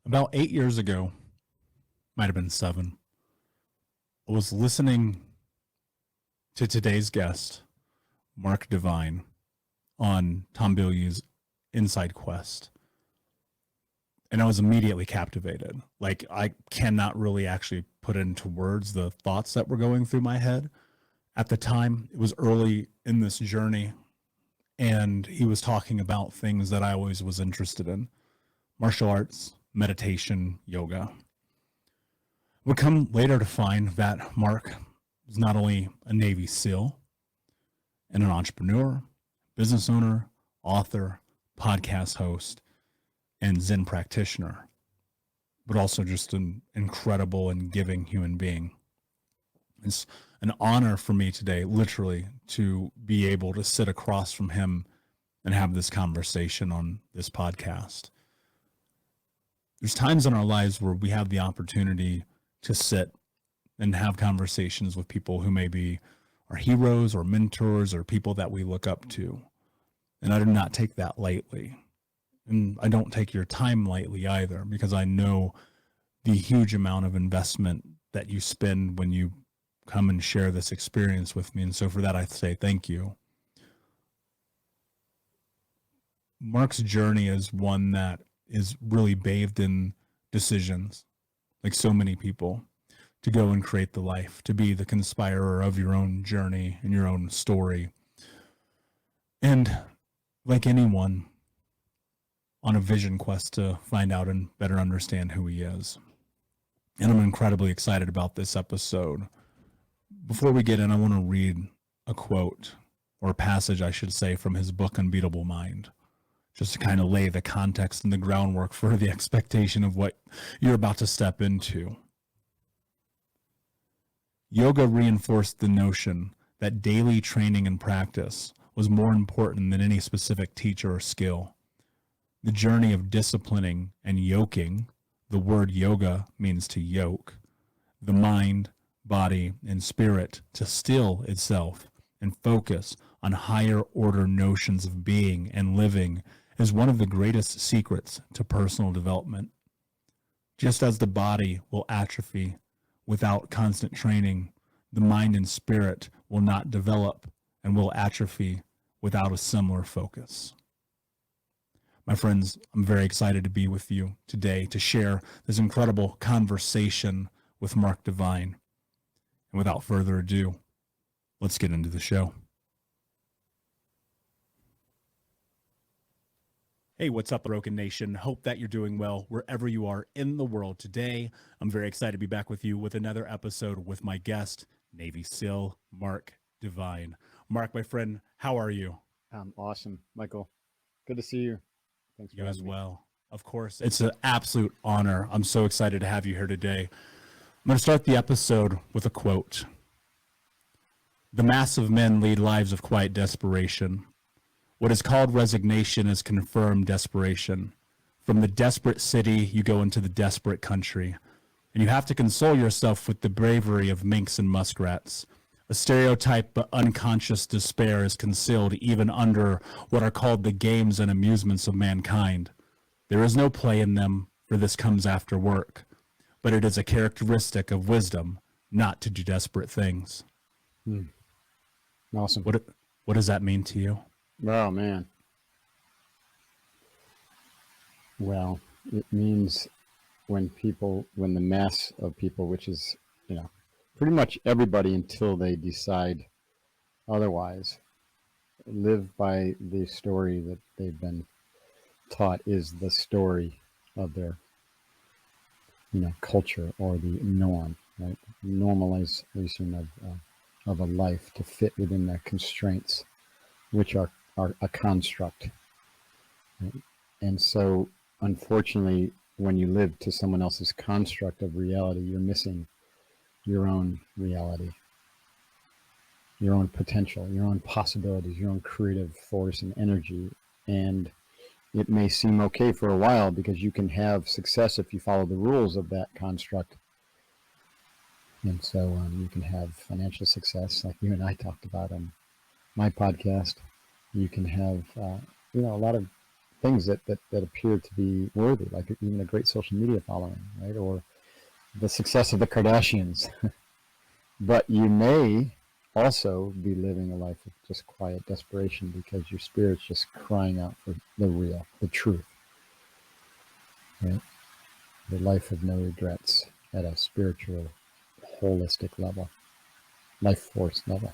About 8 years ago, might have been 7, I was listening to today's guest, Mark Divine, on Tom Bilyeu's Inside Quest. And I was immediately captivated. Like, I cannot really actually put into words the thoughts that were going through my head. At the time, it was early in this journey, and he was talking about things that I always was interested in: martial arts, meditation, yoga. Would come later to find that Mark is not only a Navy SEAL and an entrepreneur, business owner, author, podcast host, and ZEN practitioner, but also just an incredible and giving human being. It's an honor for me today, literally, to be able to sit across from him and have this conversation on this podcast. There's times in our lives where we have the opportunity to sit and have conversations with people who may be our heroes or mentors or people that we look up to. And I do not take that lightly. And I don't take your time lightly either, because I know the huge amount of investment that you spend when you come and share this experience with me. And so for that, I say thank you. Mark's journey is one that is really bathed in decisions, like so many people, to go and create the life, to be the conspirer of your own journey and your own story. And like anyone, on a vision quest to find out and better understand who he is. And I'm incredibly excited about this episode. Before we get in, I want to read a quote, or a passage, I should say, from his book, Unbeatable Mind, just to kind of lay the context and the groundwork for the expectation of what you're about to step into. Yoga reinforced the notion that daily training and practice was more important than any specific teacher or skill. The journey of disciplining and yoking, the word yoga means to yoke, the mind, body, and spirit to still itself and focus on higher order notions of being and living, is one of the greatest secrets to personal development. Just as the body will atrophy without constant training, the mind and spirit will not develop and will atrophy without a similar focus. My friends, I'm very excited to be with you today to share this incredible conversation with Mark Divine. And without further ado, let's get into the show. Hey, what's up, Broken Nation? Hope that you're doing well wherever you are in the world today. I'm very excited to be back with you with another episode with my guest, Navy SEAL Mark Divine. Mark, my friend, how are you? I'm awesome, Michael. Good to see you. Thanks for you as having me. Well. Of course, it's an absolute honor. I'm so excited to have you here today. I'm going to start the episode with a quote. The mass of men lead lives of quiet desperation. What is called resignation is confirmed desperation. From the desperate city, you go into the desperate country, and you have to console yourself with the bravery of minks and muskrats. A stereotype but unconscious despair is concealed even under what are called the games and amusements of mankind. There is no play in them, for this comes after work, but it is a characteristic of wisdom not to do desperate things. Awesome. What does that mean to you? Oh, man. Well, it means when the mass of people, which is, pretty much everybody until they decide otherwise, live by the story that they've been taught is the story of their, culture or the norm, right? Normalization of a life to fit within their constraints, which are a construct. Right? And so, unfortunately, when you live to someone else's construct of reality, you're missing your own reality, your own potential, your own possibilities, your own creative force and energy. And it may seem okay for a while because you can have success if you follow the rules of that construct. And so you can have financial success like you and I talked about on my podcast. You can have, a lot of things that appear to be worthy, like even a great social media following, right? Or the success of the Kardashians. But you may also be living a life of just quiet desperation because your spirit's just crying out for the real, the truth, right? The life of no regrets at a spiritual, holistic level, life force level.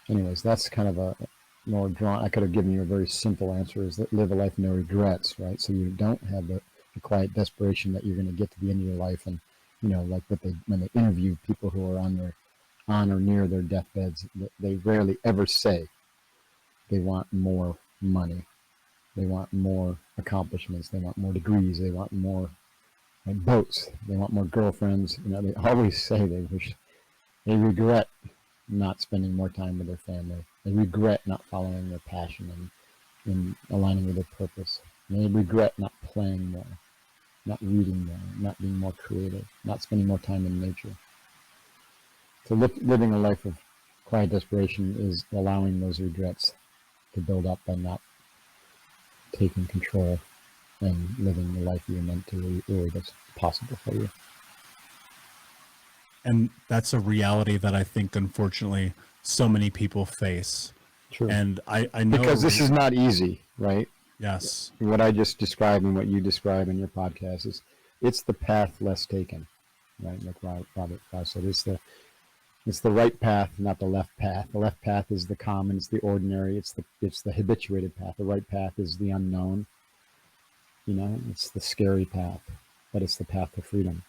Anyways, that's kind of a more drawn, I could have given you a very simple answer, is that live a life of no regrets, right? So you don't have the quiet desperation that you're going to get to the end of your life and, you know, like when they interview people who are on or near their deathbeds, they rarely ever say they want more money, they want more accomplishments, they want more degrees, they want more boats, they want more girlfriends. You know, they always say they regret not spending more time with their family. They regret not following their passion and aligning with their purpose. And they regret not playing more, not reading more, not being more creative, not spending more time in nature. So living a life of quiet desperation is allowing those regrets to build up by not taking control and living the life you're meant to, or that's possible for you. And that's a reality that I think, unfortunately, so many people face. True. And I know... Because this is not easy, right? Yes. What I just described and what you describe in your podcast it's the path less taken, right? Like Robert Frost said, it's the right path, not the left path. The left path is the common, it's the ordinary, it's the habituated path. The right path is the unknown. You know, it's the scary path, but it's the path to freedom.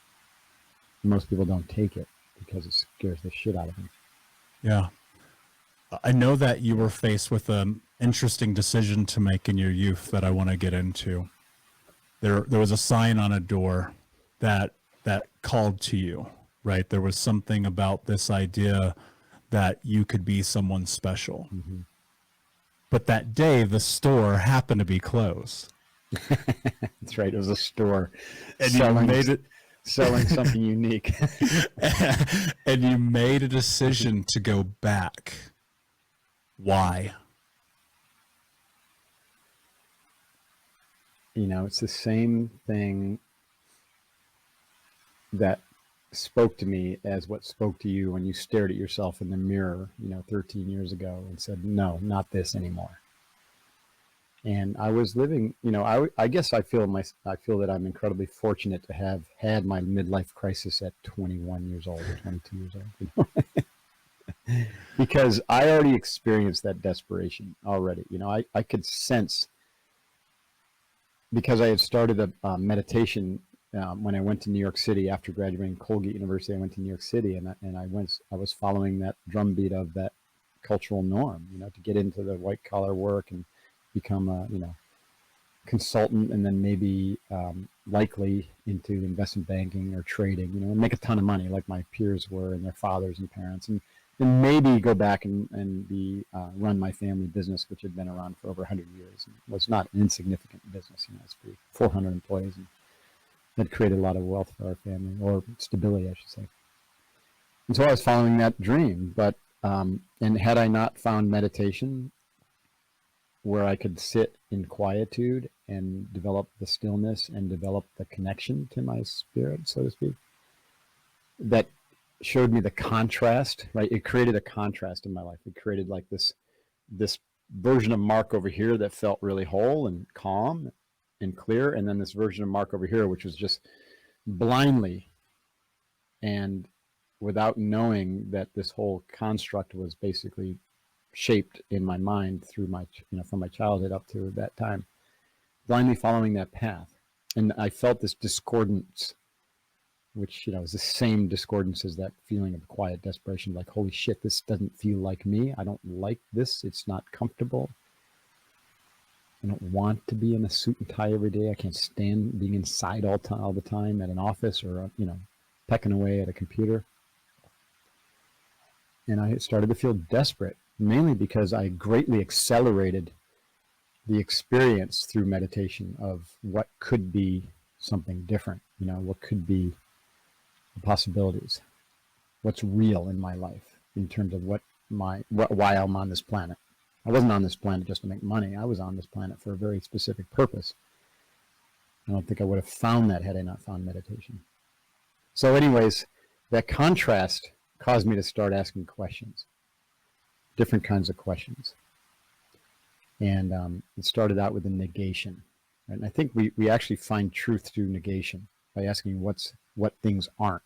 Most people don't take it because it scares the shit out of them. Yeah. I know that you were faced with an interesting decision to make in your youth that I want to get into. There was a sign on a door that called to you, right? There was something about this idea that you could be someone special. Mm-hmm. But that day, the store happened to be closed. That's right. It was a store. And you made it... selling something unique. And you made a decision to go back. Why? You know, it's the same thing that spoke to me as what spoke to you when you stared at yourself in the mirror, 13 years ago and said, no, not this anymore. And I was living, I guess I feel that I'm incredibly fortunate to have had my midlife crisis at 21 years old or 22 years old, because I already experienced that desperation already. I could sense, because I had started a meditation when I went to New York City after graduating Colgate University. I went to New York City and I was following that drumbeat of that cultural norm, to get into the white collar work and become a consultant, and then maybe likely into investment banking or trading, and make a ton of money like my peers were and their fathers and parents, and maybe go back and be run my family business, which had been around for over 100 years and was not an insignificant business. It's 400 employees and had created a lot of wealth for our family, or stability, I should say. And so I was following that dream, but and had I not found meditation where I could sit in quietude and develop the stillness and develop the connection to my spirit, so to speak, that showed me the contrast, right? It created a contrast in my life. It created like this version of Mark over here that felt really whole and calm and clear, and then this version of Mark over here, which was just blindly and without knowing that this whole construct was basically shaped in my mind through my, from my childhood up to that time, blindly following that path. And I felt this discordance, which, is the same discordance as that feeling of quiet desperation, like, holy shit, this doesn't feel like me. I don't like this. It's not comfortable. I don't want to be in a suit and tie every day. I can't stand being inside all the time at an office or, pecking away at a computer. And I started to feel desperate, mainly because I greatly accelerated the experience through meditation of what could be something different, what could be the possibilities, what's real in my life in terms of why I'm on this planet. I wasn't on this planet just to make money. I was on this planet for a very specific purpose. I don't think I would have found that had I not found meditation. So anyways, that contrast caused me to start asking questions, different kinds of questions. And it started out with a negation. Right? And I think we actually find truth through negation by asking what things aren't.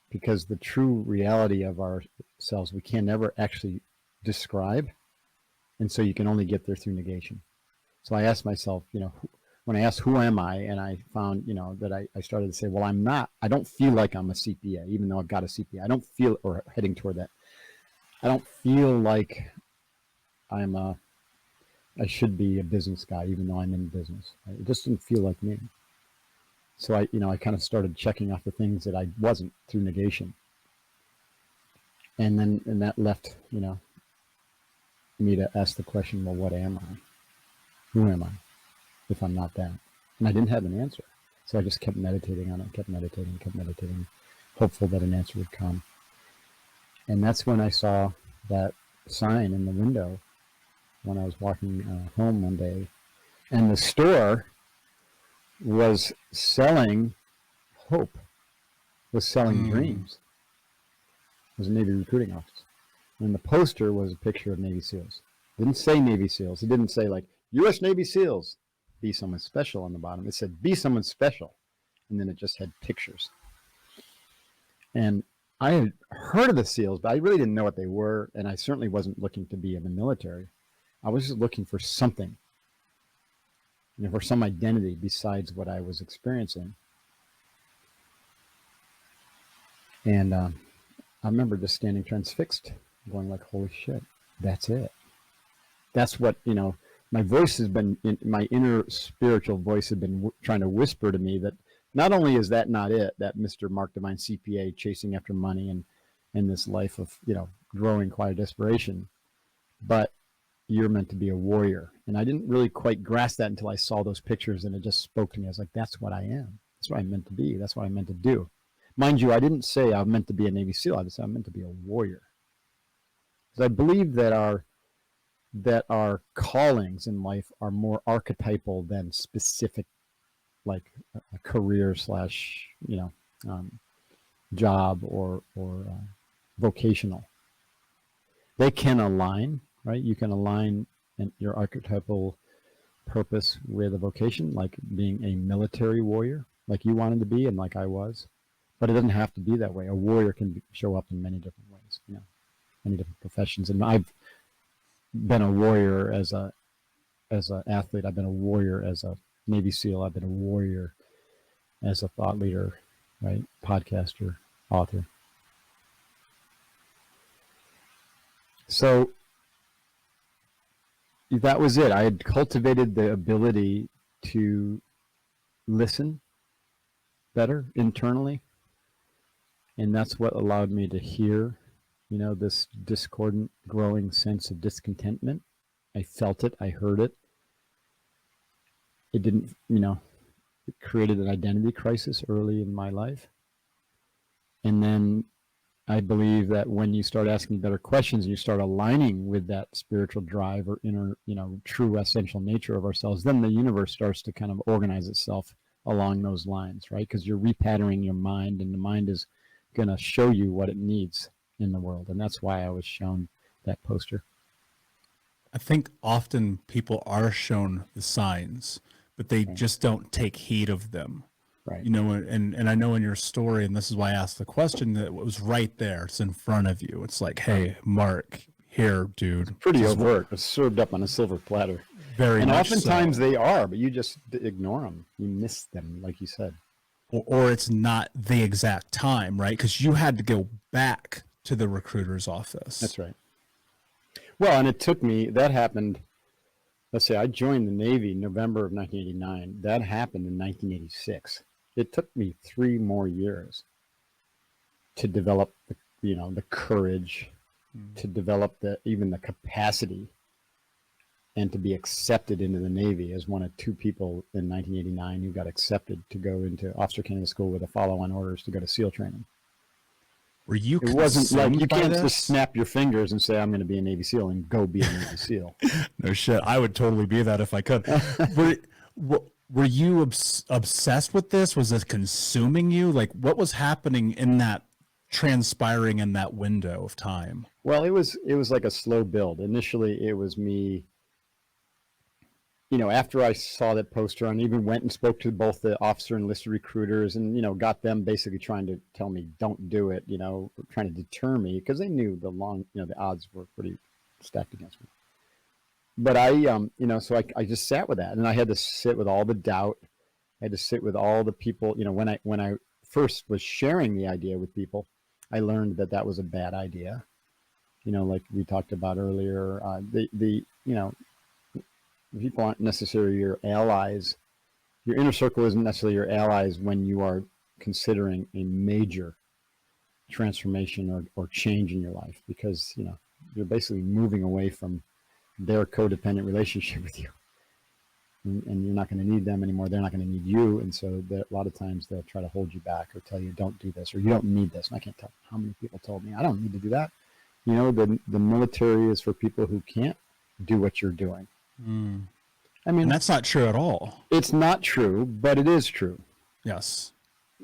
Because the true reality of ourselves, we can never actually describe. And so you can only get there through negation. So I asked myself, when I asked who am I, and I found, that I started to say, well, I don't feel like I'm a CPA, even though I've got a CPA. I don't feel, or heading toward that. I don't feel like I should be a business guy, even though I'm in business. It just didn't feel like me. So I kind of started checking off the things that I wasn't through negation. And that left, me to ask the question, well, what am I? Who am I if I'm not that? And I didn't have an answer. So I just kept meditating on it, kept meditating, hopeful that an answer would come. And that's when I saw that sign in the window when I was walking home one day. And the store was selling hope, was selling dreams. It was a Navy recruiting office. And the poster was a picture of Navy SEALs. It didn't say Navy SEALs. It didn't say like U.S. Navy SEALs, be someone special on the bottom. It said be someone special. And then it just had pictures. And I had heard of the SEALs, but I really didn't know what they were. And I certainly wasn't looking to be in the military. I was just looking for something, for some identity besides what I was experiencing. And I remember just standing transfixed, going like, holy shit, that's it. That's what, my voice has been, my inner spiritual voice had been trying to whisper to me that not only is that not it, that Mr. Mark Divine CPA chasing after money and this life of, growing quiet desperation, but you're meant to be a warrior. And I didn't really quite grasp that until I saw those pictures, and it just spoke to me. I was like, that's what I am. That's what I'm meant to be. That's what I'm meant to do. Mind you, I didn't say I'm meant to be a Navy SEAL. I just said I'm meant to be a warrior. Because I believe that our callings in life are more archetypal than specific, like a career / job or vocational. They can align, right? You can align your archetypal purpose with a vocation, like being a military warrior, like you wanted to be and like I was. But it doesn't have to be that way. A warrior can show up in many different ways, many different professions. And I've been a warrior as an athlete. I've been a warrior as a Navy SEAL. I've been a warrior as a thought leader, right? Podcaster, author. So that was it. I had cultivated the ability to listen better internally. And that's what allowed me to hear, this discordant, growing sense of discontentment. I felt it. I heard it. It didn't, it created an identity crisis early in my life. And then I believe that when you start asking better questions and you start aligning with that spiritual drive or inner, true essential nature of ourselves, then the universe starts to kind of organize itself along those lines, right? Because you're repatterning your mind, and the mind is going to show you what it needs in the world. And that's why I was shown that poster. I think often people are shown the signs, but they just don't take heed of them. Right. And I know in your story, and this is why I asked the question, that it was right there. It's in front of you. It's like, hey, Mark, here, dude. It's pretty overt. It's served up on a silver platter. Very and much oftentimes so. They are, but you just ignore them. You miss them, like you said. Or it's not the exact time, right? Because you had to go back to the recruiter's office. That's right. Well, and it took me, that happened, let's say I joined the Navy in November of 1989. That happened in 1986. It took me 3 more years to develop the courage, to develop even the capacity, and to be accepted into the Navy as one of 2 people in 1989 who got accepted to go into officer candidate school with a follow-on orders to go to SEAL training. Were you It wasn't like consumed you by can't this? just snap your fingers and say, I'm going to be a Navy SEAL and go be a Navy SEAL. No shit. I would totally be that if I could. Were you obsessed with this? Was this consuming you? Like, what was happening in that transpiring in that window of time? Well, it was like a slow build. Initially, it was me, after I saw that poster and even went and spoke to both the officer and enlisted recruiters and, got them basically trying to tell me, don't do it, trying to deter me because they knew the odds were pretty stacked against me. But so I just sat with that, and I had to sit with all the doubt. I had to sit with all the people, when I first was sharing the idea with people, I learned that was a bad idea. Like we talked about earlier, people aren't necessarily your allies. Your inner circle isn't necessarily your allies when you are considering a major transformation or change in your life, because, you're basically moving away from their codependent relationship with you. And you're not going to need them anymore. They're not going to need you. And so a lot of times they'll try to hold you back or tell you, don't do this, or you don't need this. And I can't tell how many people told me, I don't need to do that. The military is for people who can't do what you're doing. Mm. I mean, and that's not true at all. It's not true, but it is true. Yes.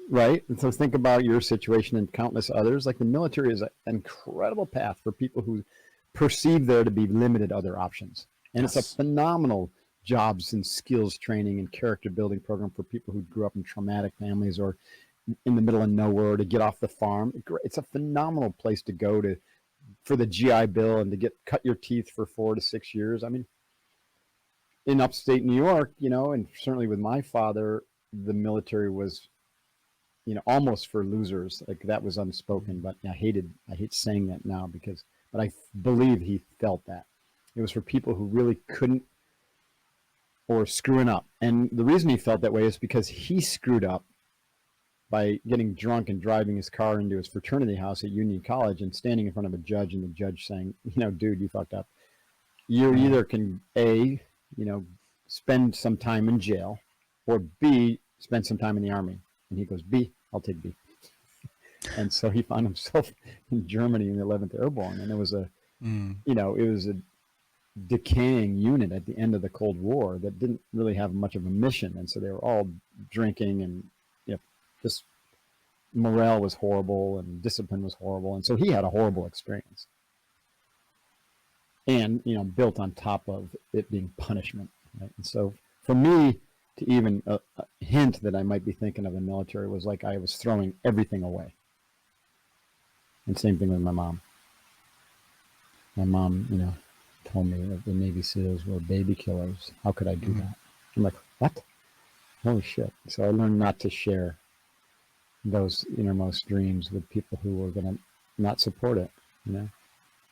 Right. And so think about your situation and countless others. Like, the military is an incredible path for people who perceive there to be limited other options. And Yes. It's a phenomenal jobs and skills training and character building program for people who grew up in traumatic families or in the middle of nowhere, to get off the farm. It's a phenomenal place to go for the GI Bill and to cut your teeth for 4 to 6 years. I mean, in upstate New York, and certainly with my father, the military was, almost for losers. Like, that was unspoken, but I hate saying that now but I believe he felt that. It was for people who really couldn't, or screwing up. And the reason he felt that way is because he screwed up by getting drunk and driving his car into his fraternity house at Union College and standing in front of a judge, and the judge saying, dude, you fucked up. You either can spend some time in jail, or B, spend some time in the Army. And he goes, B, I'll take B. And so he found himself in Germany in the 11th Airborne, and it was a decaying unit at the end of the Cold War that didn't really have much of a mission. And so they were all drinking, and just morale was horrible and discipline was horrible. And so he had a horrible experience. And, built on top of it being punishment. Right? And so for me to even a hint that I might be thinking of the military was like I was throwing everything away. And same thing with my mom. My mom, told me that the Navy SEALs were baby killers. How could I do that? I'm like, what? Holy shit. So I learned not to share those innermost dreams with people who were going to not support it,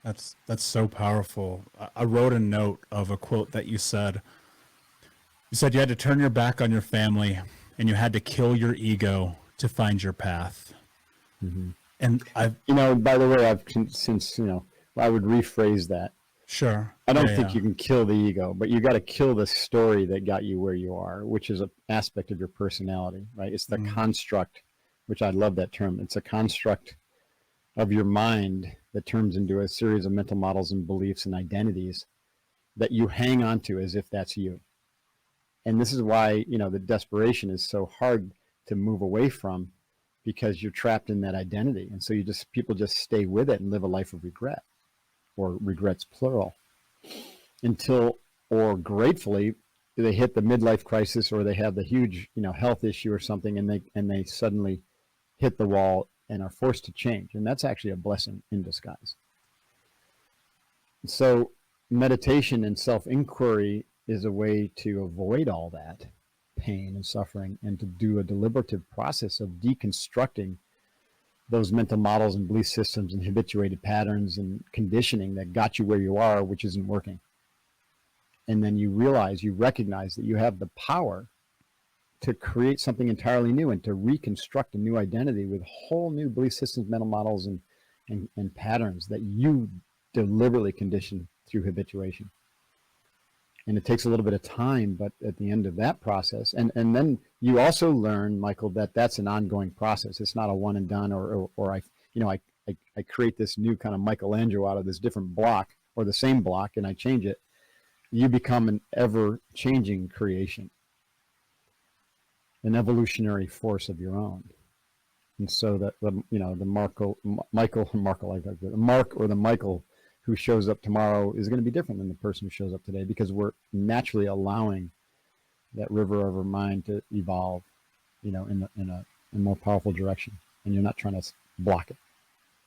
That's so powerful. I wrote a note of a quote that you said. You said you had to turn your back on your family and you had to kill your ego to find your path. Mm-hmm. And I've, by the way, since I would rephrase that. Sure. I don't think you can kill the ego, but you got to kill the story that got you where you are, which is an aspect of your personality, right? It's the construct, which I love that term. It's a construct of your mind that turns into a series of mental models and beliefs and identities that you hang on to as if that's you. And this is why, the desperation is so hard to move away from, because you're trapped in that identity. And so people just stay with it and live a life of regret, or regrets plural, or gratefully, they hit the midlife crisis, or they have the huge, health issue or something, and they suddenly hit the wall and are forced to change. And that's actually a blessing in disguise. So meditation and self-inquiry is a way to avoid all that pain and suffering, and to do a deliberative process of deconstructing those mental models and belief systems and habituated patterns and conditioning that got you where you are, which isn't working. And then you recognize that you have the power to create something entirely new and to reconstruct a new identity with whole new belief systems, mental models, and patterns that you deliberately condition through habituation. And it takes a little bit of time, but at the end of that process, and then you also learn, Michael, that that's an ongoing process. It's not a one and done, or I create this new kind of Michelangelo out of this different block or the same block, and I change it, you become an ever-changing creation, an evolutionary force of your own. And so that the Mark or the Michael who shows up tomorrow is going to be different than the person who shows up today, because we're naturally allowing that river of our mind to evolve, in a more powerful direction, and you're not trying to block it.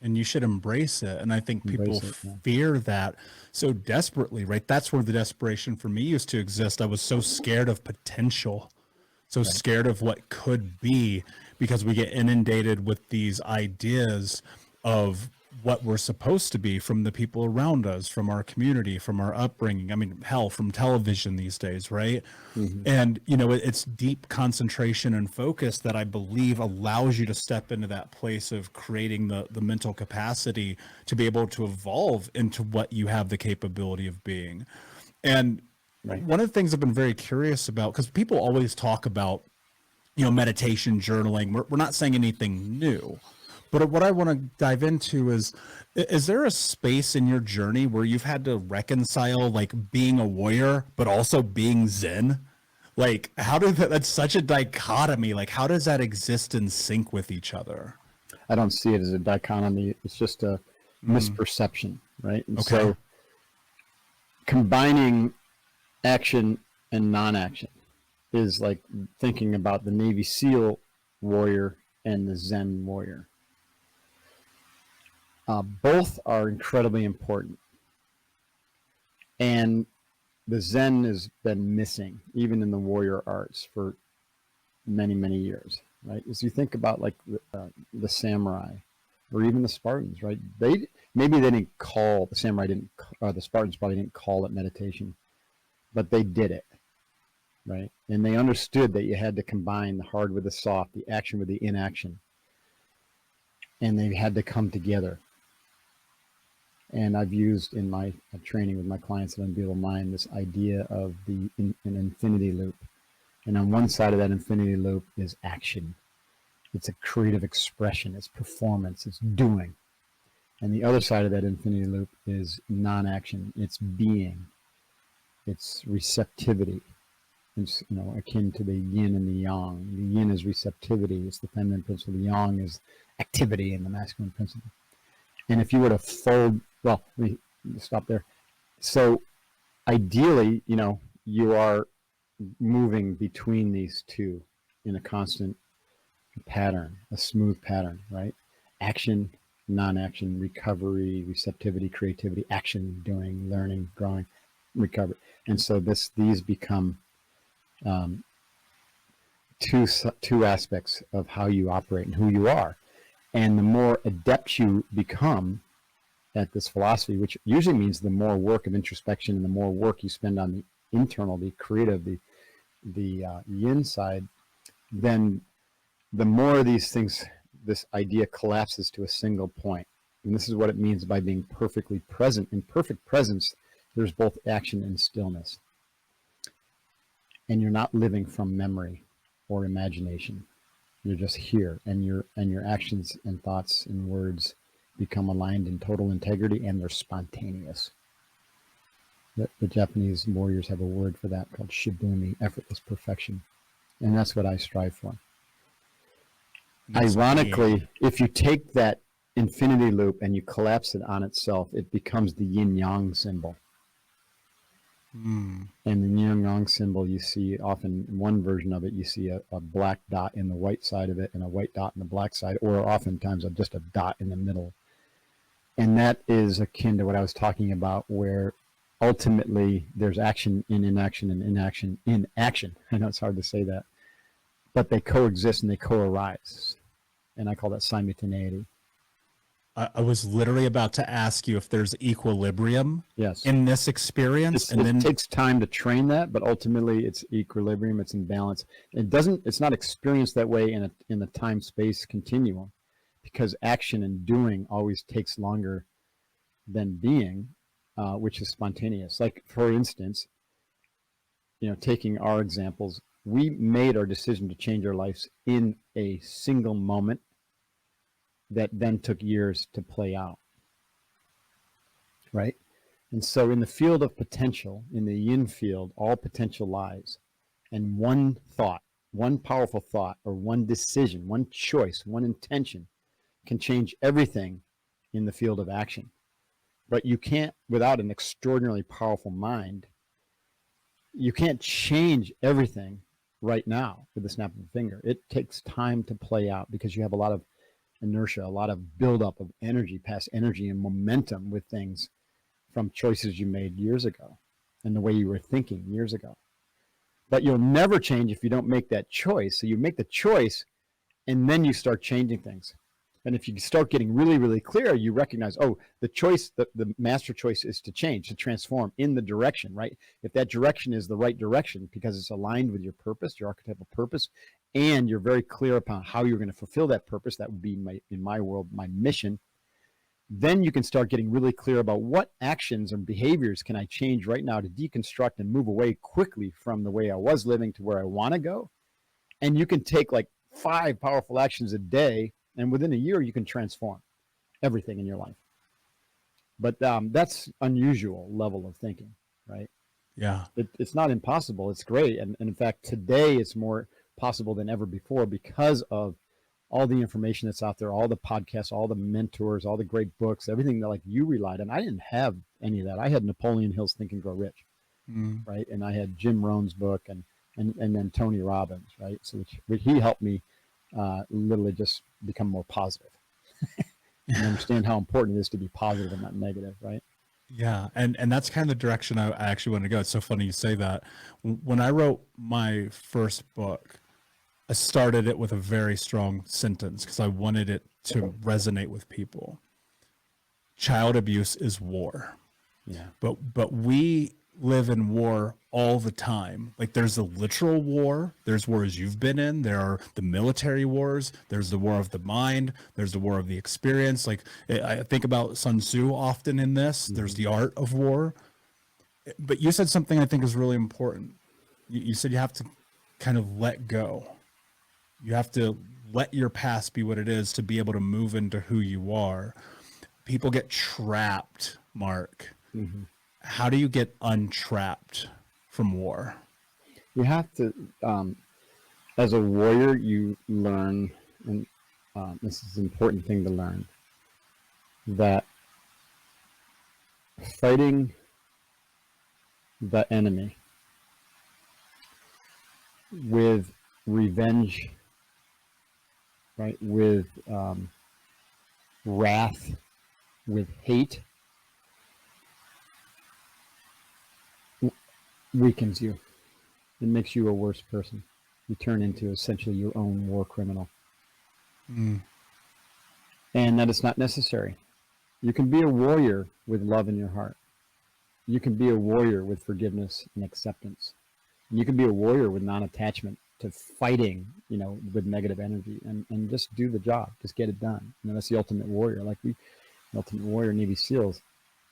And you should embrace it. And I think people fear that so desperately, right? That's where the desperation for me used to exist. I was so scared of potential, so scared of what could be, because we get inundated with these ideas of what we're supposed to be from the people around us, from our community, from our upbringing. I mean, hell, from television these days, right? Mm-hmm. And, it's deep concentration and focus that I believe allows you to step into that place of creating the mental capacity to be able to evolve into what you have the capability of being. And one of the things I've been very curious about, because people always talk about, meditation, journaling. We're not saying anything new. But what I want to dive into is there a space in your journey where you've had to reconcile like being a warrior, but also being Zen? Like, that's such a dichotomy. Like, how does that exist in sync with each other? I don't see it as a dichotomy. It's just a misperception, right? And so combining action and non-action is like thinking about the Navy SEAL warrior and the Zen warrior. Both are incredibly important, and the Zen has been missing even in the warrior arts for many, many years, right? As you think about like the samurai or even the Spartans, right? The Spartans probably didn't call it meditation, but they did it, right? And they understood that you had to combine the hard with the soft, the action with the inaction, and they had to come together. And I've used in my training with my clients at Unbeatable Mind this idea of an infinity loop. And on one side of that infinity loop is action. It's a creative expression. It's performance. It's doing. And the other side of that infinity loop is non-action. It's being. It's receptivity. It's akin to the yin and the yang. The yin is receptivity. It's the feminine principle. The yang is activity and the masculine principle. And if you were to fold, well, let me stop there. So ideally, you are moving between these two in a constant pattern, a smooth pattern, right? Action, non-action, recovery, receptivity, creativity, action, doing, learning, growing, recovery. And so these become two aspects of how you operate and who you are. And the more adept you become at this philosophy, which usually means the more work of introspection and the more work you spend on the internal, the creative, the yin side, then the more of these things, this idea collapses to a single point. And this is what it means by being perfectly present. In perfect presence, there's both action and stillness. And you're not living from memory or imagination. You're just here, and your actions and thoughts and words become aligned in total integrity, and they're spontaneous. The Japanese warriors have a word for that called shibumi, effortless perfection. And that's what I strive for. Ironically, if you take that infinity loop and you collapse it on itself, it becomes the yin-yang symbol. And the yin-yang symbol, you see often in one version of it, you see a black dot in the white side of it and a white dot in the black side, or oftentimes just a dot in the middle. And that is akin to what I was talking about, where ultimately there's action in inaction and inaction in action. I know it's hard to say that, but they coexist and they co-arise. And I call that simultaneity. I was literally about to ask you if there's equilibrium in this experience. It takes time to train that, but ultimately it's equilibrium, it's in balance. It's not experienced that way in the time-space continuum, because action and doing always takes longer than being, which is spontaneous. Like, for instance, taking our examples, we made our decision to change our lives in a single moment, that then took years to play out, right? And so in the field of potential, in the yin field, all potential lies. And one thought, one powerful thought, or one decision, one choice, one intention can change everything in the field of action. But you can't, without an extraordinarily powerful mind, you can't change everything right now with the snap of a finger. It takes time to play out because you have a lot of inertia, a lot of buildup of energy, past energy and momentum with things from choices you made years ago and the way you were thinking years ago. But you'll never change if you don't make that choice. So you make the choice and then you start changing things. And if you start getting really, really clear, you recognize, oh, the choice, the master choice is to change, to transform in the direction, right? If that direction is the right direction because it's aligned with your purpose, your archetypal purpose, and you're very clear upon how you're going to fulfill that purpose, that would be in my world, my mission, then you can start getting really clear about what actions and behaviors can I change right now to deconstruct and move away quickly from the way I was living to where I want to go. And you can take like 5 powerful actions a day, and within a year, you can transform everything in your life. But that's unusual level of thinking, right? Yeah. It's not impossible. It's great. And in fact, today it's more possible than ever before because of all the information that's out there, all the podcasts, all the mentors, all the great books, everything that like you relied on. I didn't have any of that. I had Napoleon Hill's Think and Grow Rich, right? And I had Jim Rohn's book and then Tony Robbins, right? So which he helped me literally just become more positive and understand how important it is to be positive and not negative, right? Yeah. And that's kind of the direction I actually want to go. It's so funny you say that. When I wrote my first book, I started it with a very strong sentence because I wanted it to resonate with people. Child abuse is war. Yeah. But we live in war all the time. Like there's the literal war, there's wars you've been in, there are the military wars, there's the war of the mind, there's the war of the experience. Like I think about Sun Tzu often in this. There's the art of war. But you said something I think is really important. You said you have to kind of let go. You have to let your past be what it is to be able to move into who you are. People get trapped, Mark. How do you get untrapped from war? You have to, as a warrior, you learn, and this is an important thing to learn, that fighting the enemy with revenge, right, with wrath, with hate, weakens you. It makes you a worse person. You turn into essentially your own war criminal. And that is not necessary. You can be a warrior with love in your heart. You can be a warrior with forgiveness and acceptance. And you can be a warrior with non-attachment to fighting, with negative energy and just do the job. Just get it done. That's the ultimate warrior. Like the ultimate warrior Navy SEALs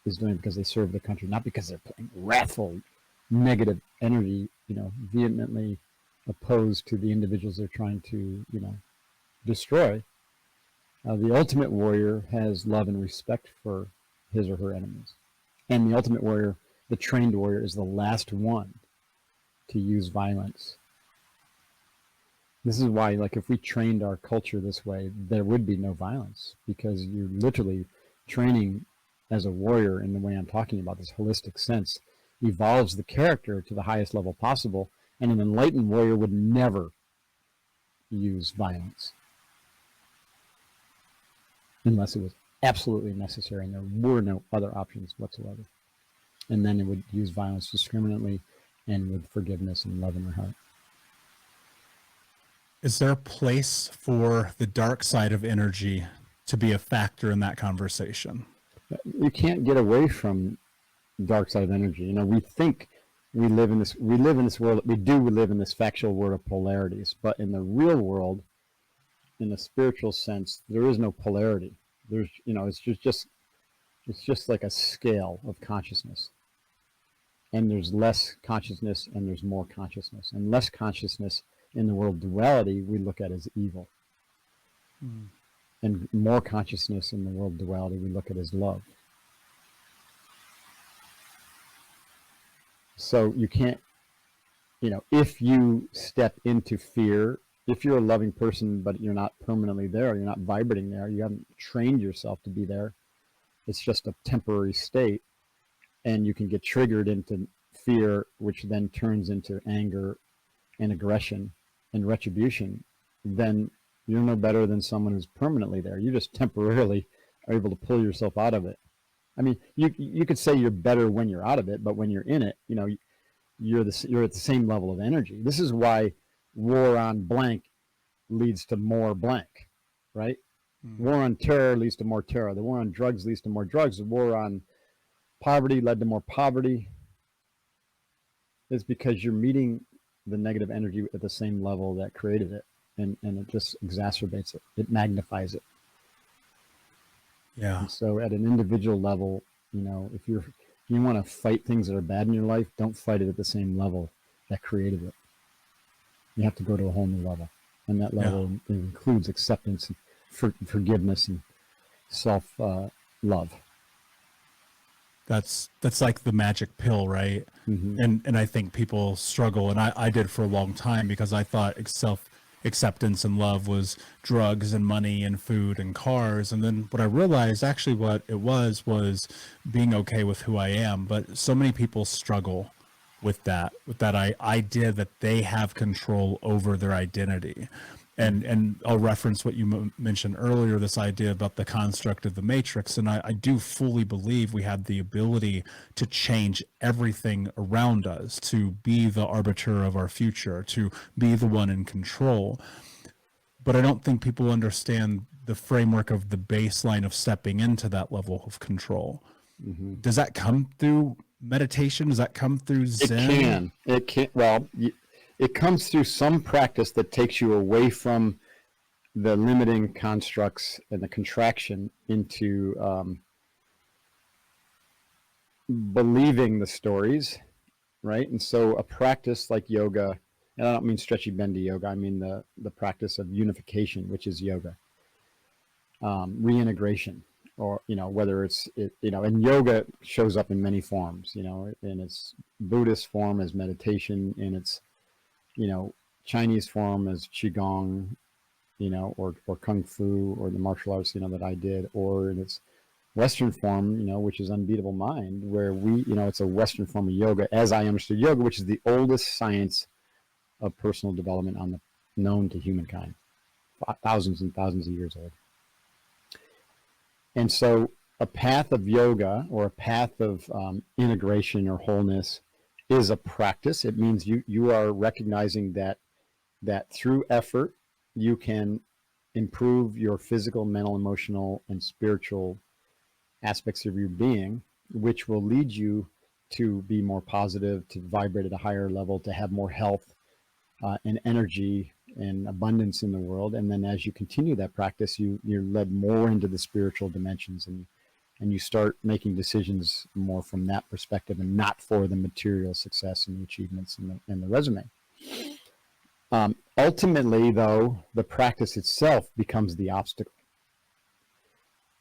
is doing it because they serve the country, not because they're playing wrathful, negative energy, vehemently opposed to the individuals they're trying to, destroy. The ultimate warrior has love and respect for his or her enemies. And the ultimate warrior, the trained warrior, is the last one to use violence. This is why, like, if we trained our culture this way, there would be no violence, because you're literally training as a warrior in the way I'm talking about, this holistic sense, evolves the character to the highest level possible, and an enlightened warrior would never use violence unless it was absolutely necessary and there were no other options whatsoever. And then it would use violence discriminately and with forgiveness and love in their heart. Is there a place for the dark side of energy to be a factor in that conversation? You can't get away from dark side of energy. We think we live in this world. We live in this factual world of polarities, but in the real world, in a spiritual sense, there is no polarity. There's, it's just like a scale of consciousness. And there's less consciousness and there's more consciousness. And less consciousness in the world duality we look at as evil. and more consciousness in the world duality we look at as love. So you can't, if you step into fear, if you're a loving person, but you're not permanently there, you're not vibrating there, you haven't trained yourself to be there, it's just a temporary state, and you can get triggered into fear, which then turns into anger and aggression and retribution, then you're no better than someone who's permanently there. You just temporarily are able to pull yourself out of it. I mean, you could say you're better when you're out of it, but when you're in it, you're at the same level of energy. This is why war on blank leads to more blank, right? War on terror leads to more terror. The war on drugs leads to more drugs. The war on poverty led to more poverty. It's because you're meeting the negative energy at the same level that created it, and it just exacerbates it. It magnifies it. Yeah. And so at an individual level, if you want to fight things that are bad in your life, don't fight it at the same level that created it. You have to go to a whole new level, and that level includes acceptance and forgiveness and self love. That's like the magic pill, right? Mm-hmm. And I think people struggle, and I did for a long time, because I thought self-acceptance and love was drugs and money and food and cars. And then what I realized, actually what it was being okay with who I am. But so many people struggle with that idea that they have control over their identity. And I'll reference what you mentioned earlier, this idea about the construct of the matrix. And I do fully believe we have the ability to change everything around us, to be the arbiter of our future, to be the one in control. But I don't think people understand the framework of the baseline of stepping into that level of control. Mm-hmm. Does that come through meditation? Does that come through Zen? It can. Well, it comes through some practice that takes you away from the limiting constructs and the contraction into believing the stories, right? And so a practice like yoga, and I don't mean stretchy bendy yoga, I mean the practice of unification, which is yoga, reintegration, or whether and yoga shows up in many forms, in its Buddhist form as meditation, in its Chinese form as qigong, or kung fu, or the martial arts, that I did, or in its Western form, which is Unbeatable Mind, where it's a Western form of yoga, as I understood yoga, which is the oldest science of personal development known to humankind, thousands and thousands of years old. And so a path of yoga, or a path of integration or wholeness, is a practice. It means you are recognizing that through effort you can improve your physical, mental, emotional, and spiritual aspects of your being, which will lead you to be more positive, to vibrate at a higher level, to have more health and energy and abundance in the world. And then as you continue that practice, you're led more into the spiritual dimensions, and you start making decisions more from that perspective, and not for the material success and the achievements and the resume. Ultimately, though, the practice itself becomes the obstacle,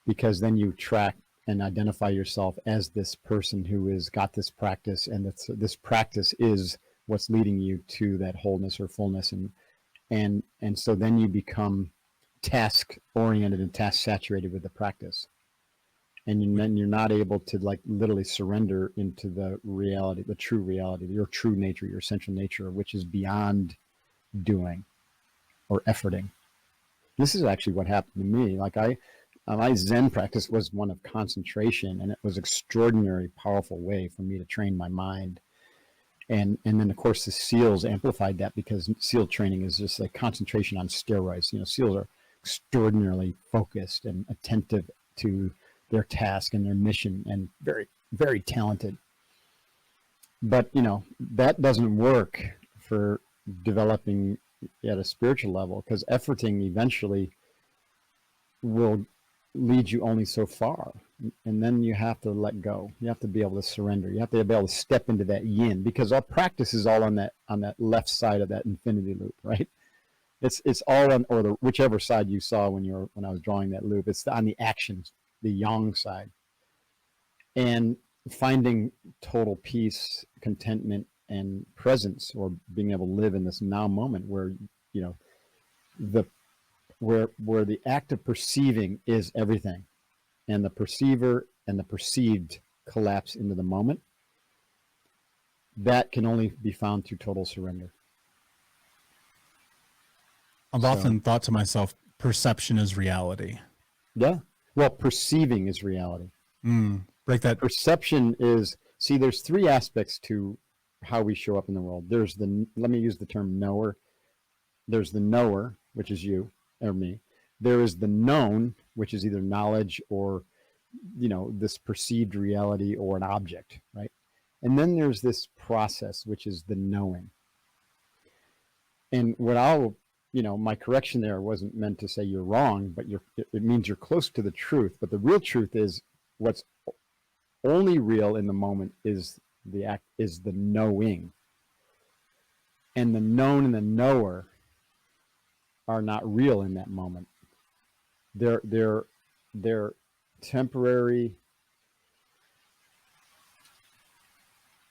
because then you track and identify yourself as this person who has got this practice, and this practice is what's leading you to that wholeness or fullness, and so then you become task oriented and task saturated with the practice. And then you're not able to literally surrender into the reality, the true reality, your true nature, your essential nature, which is beyond doing or efforting. This is actually what happened to me. My Zen practice was one of concentration, and it was an extraordinary, powerful way for me to train my mind. And then of course the SEALs amplified that, because SEAL training is just like concentration on steroids. SEALs are extraordinarily focused and attentive to their task and their mission, and very, very talented. But that doesn't work for developing at a spiritual level, because efforting eventually will lead you only so far, and then you have to let go. You have to be able to surrender. You have to be able to step into that yin, because our practice is all on that left side of that infinity loop, right? It's all on, or the whichever side you saw when I was drawing that loop. It's on the actions, the yang side, and finding total peace, contentment, and presence, or being able to live in this now moment where the where the act of perceiving is everything, and the perceiver and the perceived collapse into the moment. That can only be found through total surrender. I've often thought to myself, perception is reality. Yeah. Well, perceiving is reality. Break that. Perception is, see, there's three aspects to how we show up in the world. There's let me use the term knower. There's the knower, which is you or me. There is the known, which is either knowledge or, this perceived reality or an object, right? And then there's this process, which is the knowing. And my correction there wasn't meant to say you're wrong, but it means you're close to the truth. But the real truth is, what's only real in the moment is the knowing. And the known and the knower are not real in that moment. They're temporary.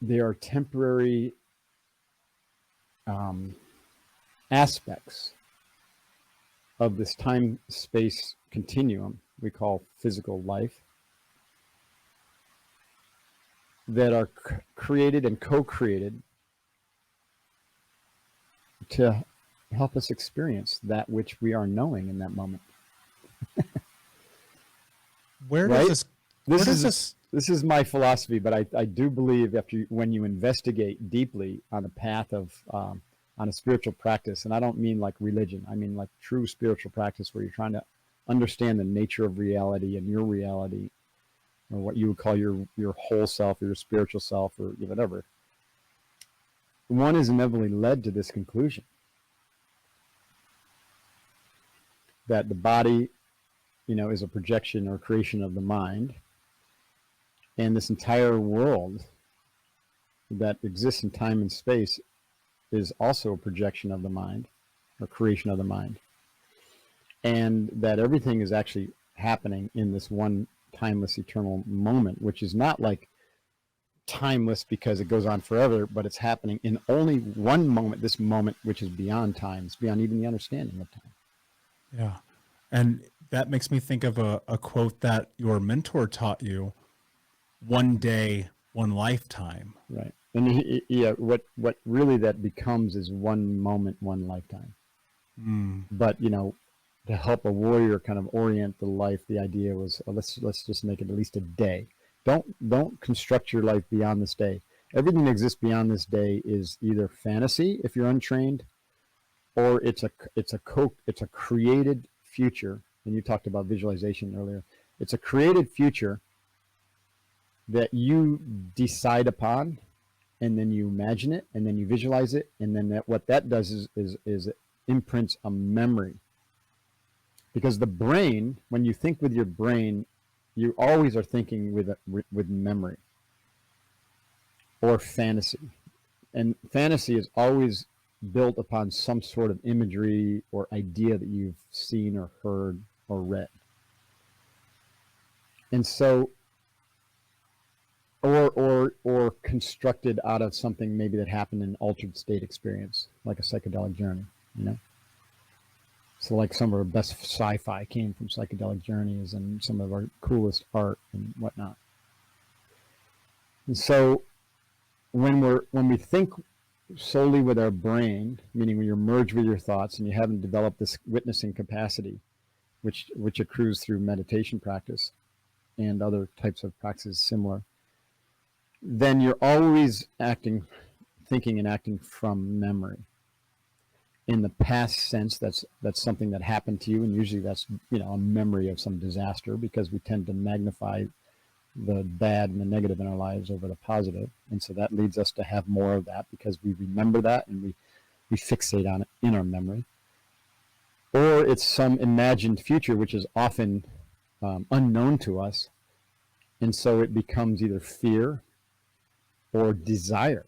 They are temporary aspects of this time-space continuum we call physical life, that are created and co-created to help us experience that which we are knowing in that moment. Where does this is my philosophy, but I do believe when you investigate deeply on the path of on a spiritual practice, and I don't mean like religion, I mean like true spiritual practice where you're trying to understand the nature of reality and your reality, or what you would call your whole self, or your spiritual self, or whatever. One is inevitably led to this conclusion that the body, is a projection or creation of the mind, and this entire world that exists in time and space is also a projection of the mind, or creation of the mind, and that everything is actually happening in this one timeless, eternal moment, which is not like timeless because it goes on forever, but it's happening in only one moment, this moment, which is beyond time. It's beyond even the understanding of time. Yeah. And that makes me think of a quote that your mentor taught you: one day, one lifetime. Right. And what really that becomes is one moment, one lifetime. But to help a warrior kind of orient the life, the idea was, let's just make it at least a day. Don't construct your life beyond this day. Everything that exists beyond this day is either fantasy if you're untrained, or it's a created future. And you talked about visualization earlier. It's a created future that you decide upon, and then you imagine it, and then you visualize it, and then what that does is it imprints a memory. Because the brain, when you think with your brain, you always are thinking with memory or fantasy. And fantasy is always built upon some sort of imagery or idea that you've seen or heard or read. And so, or constructed out of something maybe that happened in an altered state experience, like a psychedelic journey, So like some of our best sci-fi came from psychedelic journeys, and some of our coolest art and whatnot. And so when we think solely with our brain, meaning when you're merged with your thoughts and you haven't developed this witnessing capacity, which accrues through meditation practice and other types of practices similar, then you're always thinking and acting from memory. In the past sense, that's something that happened to you, and usually that's a memory of some disaster, because we tend to magnify the bad and the negative in our lives over the positive, and so that leads us to have more of that because we remember that and we fixate on it in our memory. Or it's some imagined future which is often unknown to us, and so it becomes either fear or desire.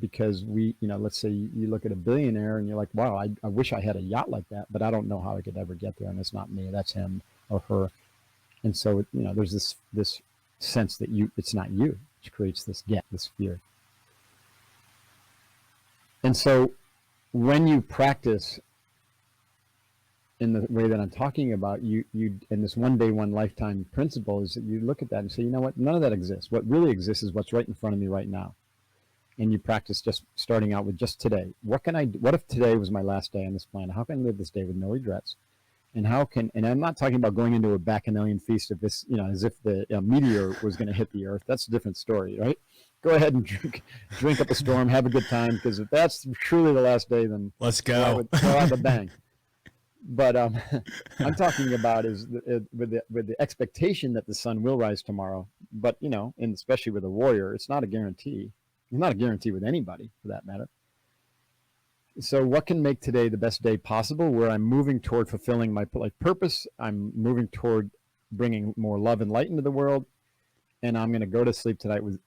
because let's say you look at a billionaire and you're like, wow, I wish I had a yacht like that, but I don't know how I could ever get there. And it's not me, that's him or her. And so, there's this sense that it's not you, which creates this gap, this fear. And so when you practice in the way that I'm talking about, you and this one day, one lifetime principle is that you look at that and say, you know what, none of that exists. What really exists is what's right in front of me right now. And you practice just starting out with just today. What can I do? What if today was my last day on this planet? How can I live this day with no regrets? And and I'm not talking about going into a bacchanalian feast of this, as if the meteor was going to hit the earth. That's a different story, right? Go ahead and drink up a storm, have a good time, because if that's truly the last day, then let's go. Throw out the bang. But I'm talking about is with the expectation that the sun will rise tomorrow. But and especially with a warrior, it's not a guarantee. It's not a guarantee with anybody, for that matter. So what can make today the best day possible, where I'm moving toward fulfilling my life purpose, I'm moving toward bringing more love and light into the world, and I'm going to go to sleep tonight with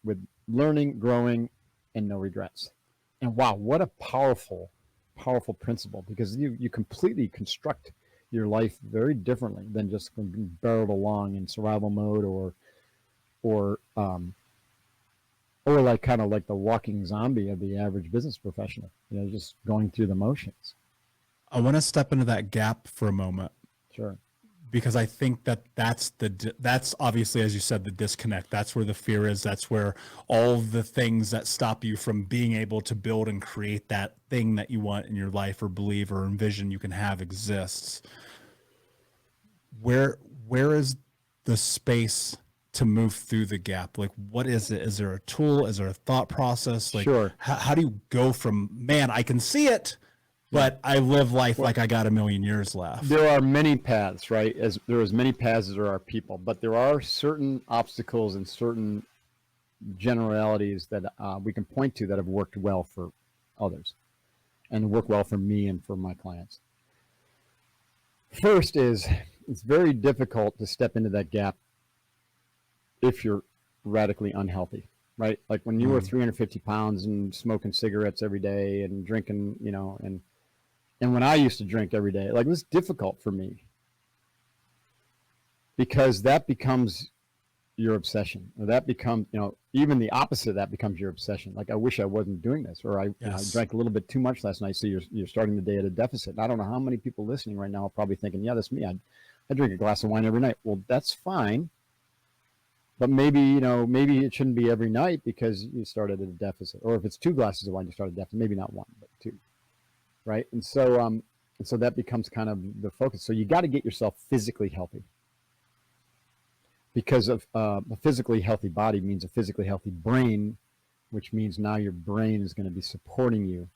learning, growing, and no regrets. And wow, what a powerful principle, because you completely construct your life very differently than just being barreled along in survival mode or like kind of like the walking zombie of the average business professional, just going through the motions. I want to step into that gap for a moment. Sure. Because I think that's obviously, as you said, the disconnect. That's where the fear is. That's where all the things that stop you from being able to build and create that thing that you want in your life or believe or envision you can have exists. Where is the space to move through the gap? Like, what is it? Is there a tool? Is there a thought process? Like, sure. How do you go from, man, I can see it, but I live life like I got a million years left? There are many paths, right? There are as many paths as there are people, but there are certain obstacles and certain generalities that we can point to that have worked well for others and work well for me and for my clients. First is, it's very difficult to step into that gap if you're radically unhealthy, right? Like when you were 350 pounds and smoking cigarettes every day and drinking, and when I used to drink every day, like, it was difficult for me, because that becomes your obsession, or that becomes, even the opposite of that becomes your obsession. Like, I wish I wasn't doing this, or I drank a little bit too much last night. So you're starting the day at a deficit. And I don't know how many people listening right now are probably thinking, yeah, that's me. I drink a glass of wine every night. Well, that's fine. But maybe it shouldn't be every night, because you started at a deficit. Or if it's 2 glasses of wine, you start at a deficit. Maybe not 1, but 2, right? And so that becomes kind of the focus. So you got to get yourself physically healthy, because of a physically healthy body means a physically healthy brain, which means now your brain is going to be supporting you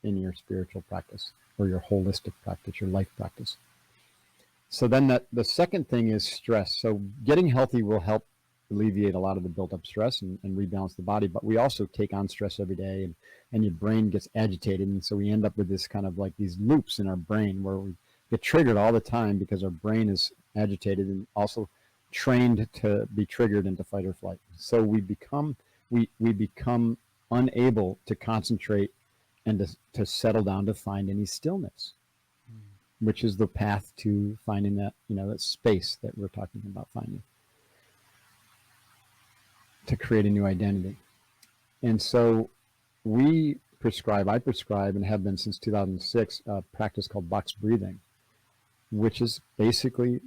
in your spiritual practice or your holistic practice, your life practice. So then the second thing is stress. So getting healthy will help alleviate a lot of the built up stress and rebalance the body. But we also take on stress every day, and your brain gets agitated. And so we end up with this kind of like these loops in our brain where we get triggered all the time, because our brain is agitated and also trained to be triggered into fight or flight. So we become unable to concentrate and to settle down to find any stillness, which is the path to finding that, that space that we're talking about finding, to create a new identity. And so I prescribe and have been since 2006, a practice called box breathing, which is basically,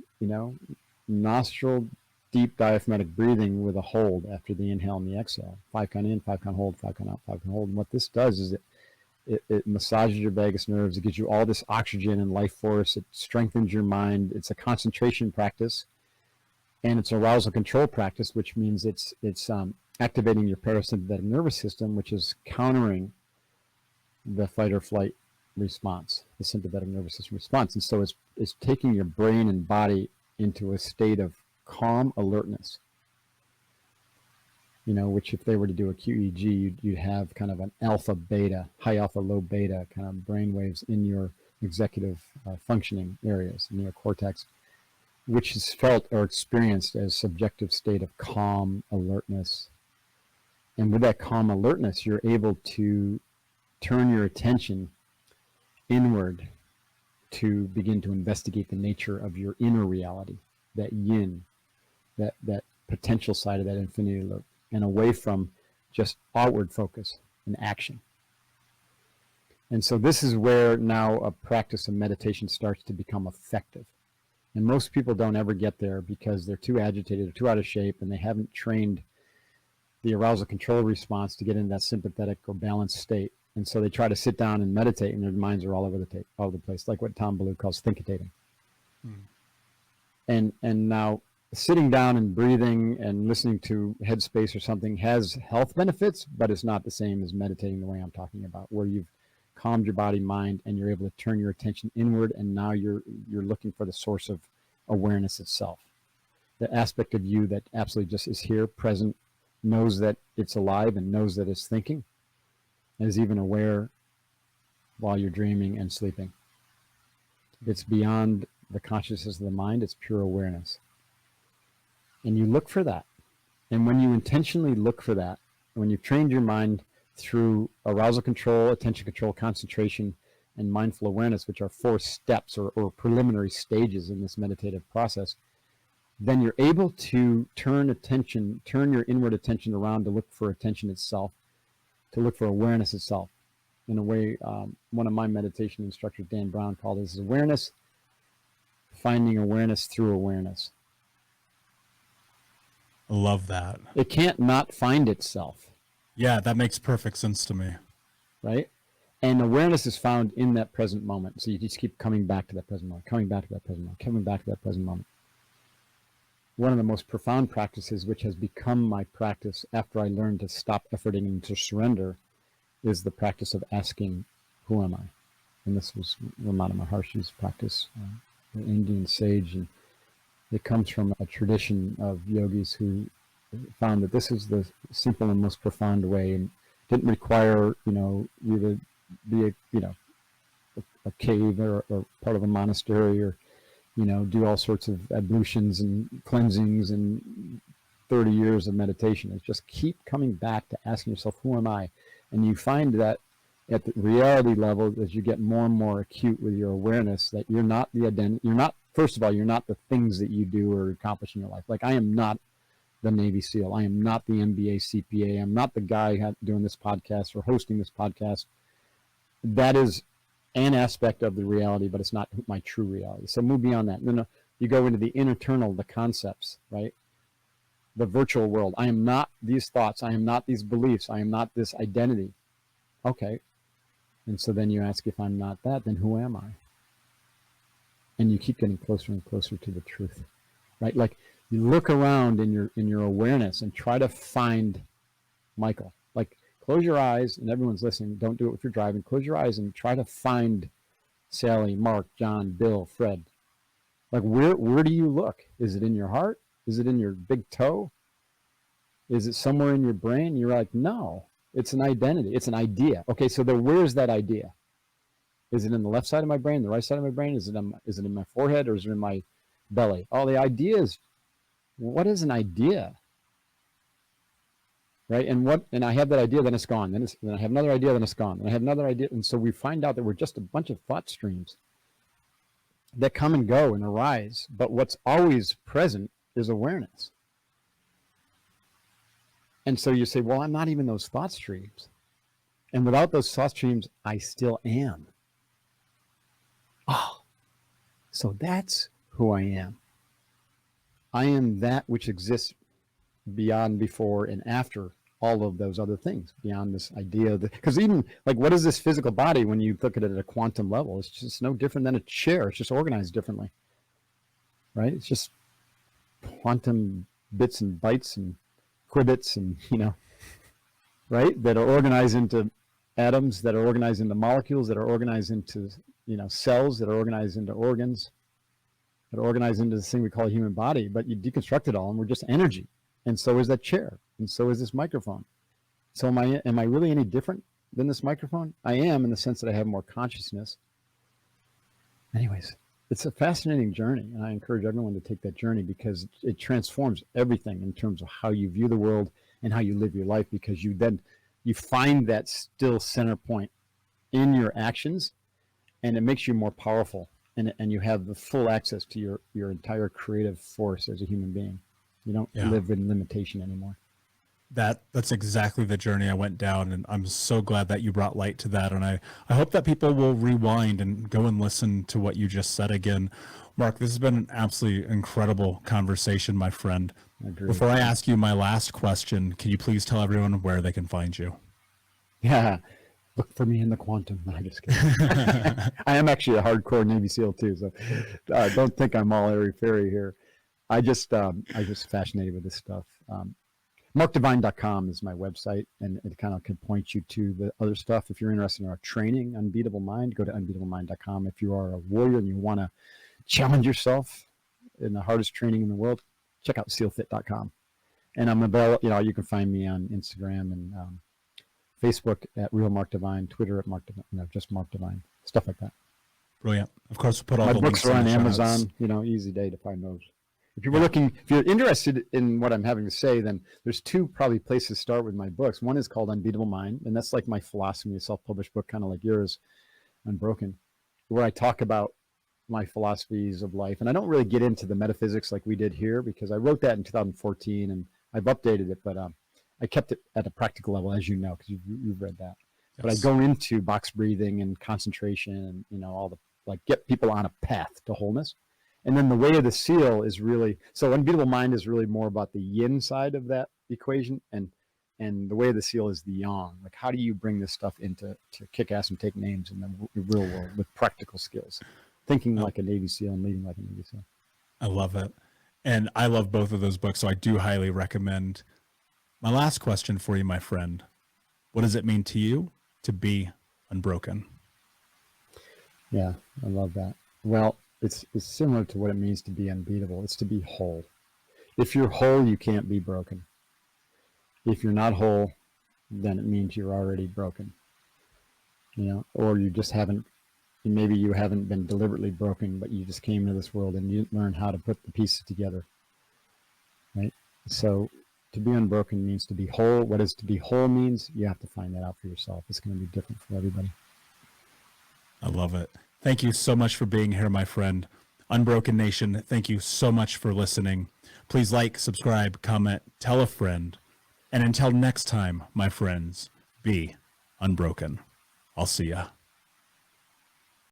nostril deep diaphragmatic breathing with a hold after the inhale and the exhale. 5 count in, 5 count hold, 5 count out, 5 count hold. And what this does is it massages your vagus nerves. It gives you all this oxygen and life force. It strengthens your mind. It's a concentration practice, and it's arousal control practice, which means it's activating your parasympathetic nervous system, which is countering the fight or flight response, the sympathetic nervous system response. And so it's taking your brain and body into a state of calm alertness, which if they were to do a QEEG, you'd have kind of an alpha beta, high alpha, low beta kind of brain waves in your executive functioning areas, neocortex, which is felt or experienced as subjective state of calm alertness And with that calm alertness, you're able to turn your attention inward to begin to investigate the nature of your inner reality, that yin, that potential side of that infinity loop, and away from just outward focus and action. And so this is where now a practice of meditation starts to become effective. And most people don't ever get there because they're too agitated, or too out of shape, and they haven't trained the arousal control response to get into that sympathetic or balanced state. And so they try to sit down and meditate, and their minds are all over the place, like what Tom Bilyeu calls thinkitating. And now sitting down and breathing and listening to headspace or something has health benefits, but it's not the same as meditating the way I'm talking about, where you've calmed your body, mind, and you're able to turn your attention inward, and now you're looking for the source of awareness itself, the aspect of you that absolutely just is here, present, knows that it's alive and knows that it's thinking, and is even aware while you're dreaming and sleeping. It's beyond the consciousness of the mind, it's pure awareness. And you look for that. And when you intentionally look for that, when you've trained your mind through arousal control, attention control, concentration, and mindful awareness, which are 4 steps or preliminary stages in this meditative process, then you're able to turn your inward attention around to look for attention itself, to look for awareness itself. In a way, one of my meditation instructors, Dan Brown, called this awareness, finding awareness through awareness. I love that. It can't not find itself. Yeah, that makes perfect sense to me. Right? And awareness is found in that present moment. So you just keep coming back to that present moment, coming back to that present moment, coming back to that present moment. One of the most profound practices, which has become my practice after I learned to stop efforting and to surrender, is the practice of asking, who am I? And this was Ramana Maharshi's practice, an Indian sage, and it comes from a tradition of yogis who found that this is the simple and most profound way, and didn't require, you to be a cave or part of a monastery, or do all sorts of ablutions and cleansings and 30 years of meditation. It's just keep coming back to asking yourself, who am I? And you find that at the reality level, as you get more and more acute with your awareness, that you're not the identity, first of all, you're not the things that you do or accomplish in your life. Like, I am not the Navy SEAL. I am not the MBA CPA. I'm not the guy doing this podcast or hosting this podcast. That is an aspect of the reality, but it's not my true reality. So move beyond that. No, you go into the internal, the concepts, right? The virtual world. I am not these thoughts. I am not these beliefs. I am not this identity. Okay. And so then you ask, if I'm not that, then who am I? And you keep getting closer and closer to the truth, right? Like, you look around in your awareness and try to find Michael. Like, close your eyes, and everyone's listening. Don't do it if you're driving. Close your eyes and try to find Sally, Mark, John, Bill, Fred. Like, where do you look? Is it in your heart? Is it in your big toe? Is it somewhere in your brain? You're like, no, it's an identity. It's an idea. Okay, so where's that idea? Is it in the left side of my brain, the right side of my brain? Is it in my forehead, or is it in my belly? Oh, the idea is, what is an idea? Right? And I have that idea, then it's gone. Then I have another idea, then it's gone. And I have another idea. And so we find out that we're just a bunch of thought streams that come and go and arise. But what's always present is awareness. And so you say, well, I'm not even those thought streams. And without those thought streams, I still am. Oh, so that's who I am. I am that which exists beyond, before, and after all of those other things, beyond this idea that, because even like, what is this physical body when you look at it at a quantum level? It's just no different than a chair. It's just organized differently, right? It's just quantum bits and bytes and qubits and, right? That are organized into atoms, that are organized into molecules, that are organized into, cells, that are organized into organs, that are organized into this thing we call a human body. But you deconstruct it all, and we're just energy. And so is that chair, and so is this microphone. So am I really any different than this microphone? I am, in the sense that I have more consciousness. Anyways, it's a fascinating journey, and I encourage everyone to take that journey, because it transforms everything in terms of how you view the world and how you live your life, because you find that still center point in your actions, and it makes you more powerful, and you have the full access to your entire creative force as a human being. You don't live in limitation anymore. That's exactly the journey I went down, and I'm so glad that you brought light to that. And I hope that people will rewind and go and listen to what you just said again. Mark, this has been an absolutely incredible conversation, my friend. Before I ask you my last question, can you please tell everyone where they can find you? Yeah. Look for me in the quantum. No, I'm just kidding. I am actually a hardcore Navy SEAL too, so don't think I'm all airy-fairy here. I just fascinated with this stuff. Markdivine.com is my website, and it kind of can point you to the other stuff. If you're interested in our training, Unbeatable Mind, go to unbeatablemind.com. If you are a warrior and you want to challenge yourself in the hardest training in the world, check out sealfit.com. And I'm available, you can find me on Instagram and Facebook at Real Mark Divine, Twitter at Mark Divine, just Mark Divine, stuff like that. Brilliant. Of course, we'll put all my the books links are in on the show Amazon. notes. Easy day to find those. If you're interested in what I'm having to say, then there's two probably places to start with my books. One is called Unbeatable Mind, and that's like my philosophy, a self-published book, kind of like yours, Unbroken, where I talk about my philosophies of life. And I don't really get into the metaphysics like we did here, because I wrote that in 2014 and I've updated it, but I kept it at a practical level, as you know, because you've read that. Yes. But I go into box breathing and concentration and, all the, get people on a path to wholeness. And then the way of the seal is really, so Unbeatable Mind is really more about the yin side of that equation. And the way of the seal is the yang. Like, how do you bring this stuff into kick ass and take names in the real world with practical skills? Thinking like a Navy SEAL and leading like a Navy SEAL. I love it. And I love both of those books, so I do highly recommend. My last question for you, my friend. What does it mean to you to be unbroken? Yeah, I love that. Well, it's similar to what it means to be unbeatable. It's to be whole. If you're whole, you can't be broken. If you're not whole, then it means you're already broken. Or you just haven't, maybe you haven't been deliberately broken, but you just came into this world and you didn't learn how to put the pieces together. Right? So to be unbroken means to be whole. What does to be whole means? You have to find that out for yourself. It's going to be different for everybody. I love it. Thank you so much for being here, my friend. Unbroken Nation, thank you so much for listening. Please like, subscribe, comment, tell a friend. And until next time, my friends, be unbroken. I'll see ya.